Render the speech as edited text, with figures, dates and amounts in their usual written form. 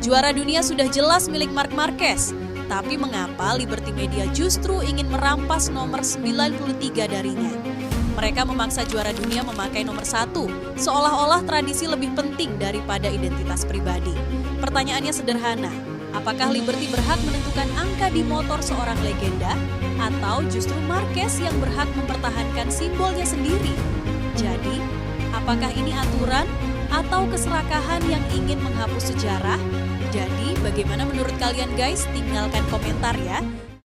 Juara dunia sudah jelas milik Marc Marquez, tapi mengapa Liberty Media justru ingin merampas nomor 93 darinya? Mereka memaksa juara dunia memakai nomor 1, seolah-olah tradisi lebih penting daripada identitas pribadi. Pertanyaannya sederhana, apakah Liberty berhak menentukan angka di motor seorang legenda, atau justru Marquez yang berhak mempertahankan simbolnya sendiri? Jadi, apakah ini aturan atau keserakahan yang ingin menghapus sejarah? Jadi, bagaimana menurut kalian guys? Tinggalkan komentar ya.